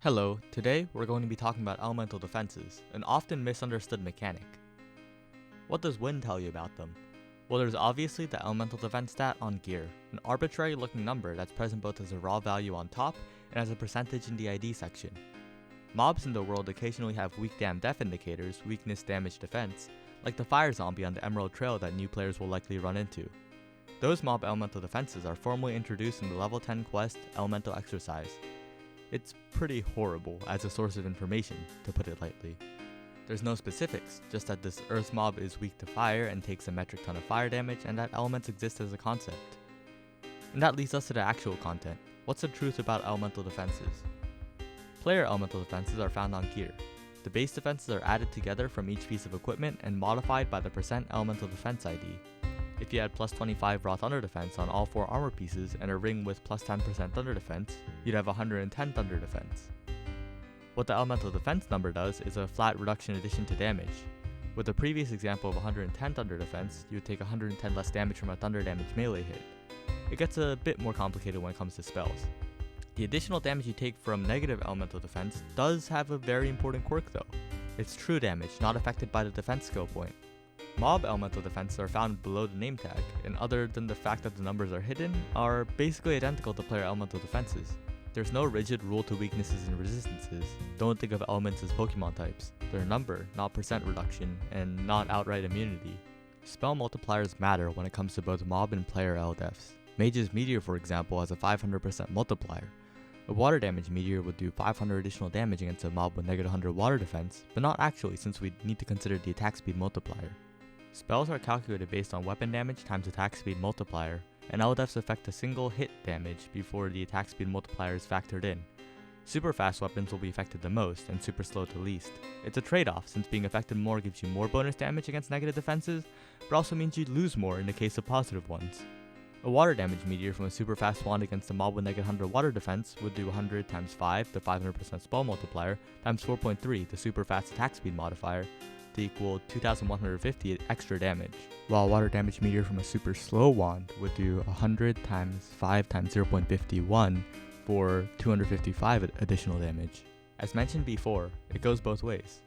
Hello, today we're going to be talking about elemental defenses, an often misunderstood mechanic. What does Wynn tell you about them? Well, there's obviously the elemental defense stat on gear, an arbitrary looking number that's present both as a raw value on top and as a percentage in the ID section. Mobs in the world occasionally have weak dam def indicators, weakness, damage, defense, like the fire zombie on the Emerald Trail that new players will likely run into. Those mob elemental defenses are formally introduced in the level 10 quest Elemental Exercise. It's pretty horrible as a source of information, to put it lightly. There's no specifics, just that this earth mob is weak to fire and takes a metric ton of fire damage, and that elements exist as a concept. And that leads us to the actual content. What's the truth about elemental defenses? Player elemental defenses are found on gear. The base defenses are added together from each piece of equipment and modified by the % elemental defense ID. If you had plus 25 raw thunder defense on all 4 armor pieces and a ring with plus 10% thunder defense, you'd have 110 thunder defense. What the elemental defense number does is a flat reduction addition to damage. With the previous example of 110 thunder defense, you would take 110 less damage from a thunder damage melee hit. It gets a bit more complicated when it comes to spells. The additional damage you take from negative elemental defense does have a very important quirk though. It's true damage, not affected by the defense skill point. Mob elemental defenses are found below the name tag, and other than the fact that the numbers are hidden, are basically identical to player elemental defenses. There's no rigid rule to weaknesses and resistances. Don't think of elements as Pokemon types. They're a number, not % reduction, and not outright immunity. Spell multipliers matter when it comes to both mob and player Eledefs. Mage's Meteor, for example, has a 500% multiplier. A water damage meteor would do 500 additional damage against a mob with negative 100 water defense, but not actually since we need to consider the attack speed multiplier. Spells are calculated based on weapon damage times attack speed multiplier, and Eledefs affect a single hit damage before the attack speed multiplier is factored in. Super fast weapons will be affected the most, and super slow to least. It's a trade-off, since being affected more gives you more bonus damage against negative defenses, but also means you lose more in the case of positive ones. A water damage meteor from a super fast wand against a mob with negative 100 water defense would do 100 times 5, the 500% spell multiplier, times 4.3, the super fast attack speed modifier, to equal 2150 extra damage, while a water damage meteor from a super slow wand would do 100 times 5 times 0.51 for 255 additional damage. As mentioned before, it goes both ways.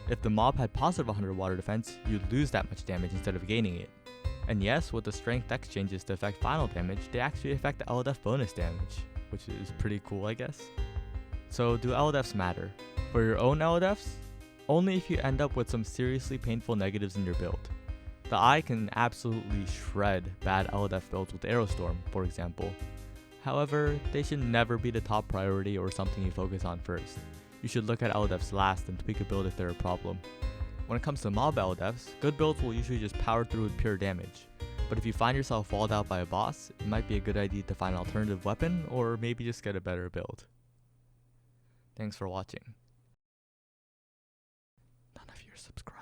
If the mob had positive 100 water defense, you'd lose that much damage instead of gaining it. And yes, with the strength dex changes to affect final damage, they actually affect the Eledef bonus damage, which is pretty cool, I guess. So do Eledefs matter? For your own Eledefs? Only if you end up with some seriously painful negatives in your build. The eye can absolutely shred bad Eledef builds with Aerostorm, for example. However, they should never be the top priority or something you focus on first. You should look at Eledefs last and tweak a build if they're a problem. When it comes to mob Eledefs, good builds will usually just power through with pure damage. But if you find yourself walled out by a boss, it might be a good idea to find an alternative weapon, or maybe just get a better build. Thanks for watching. None of you are subscribed.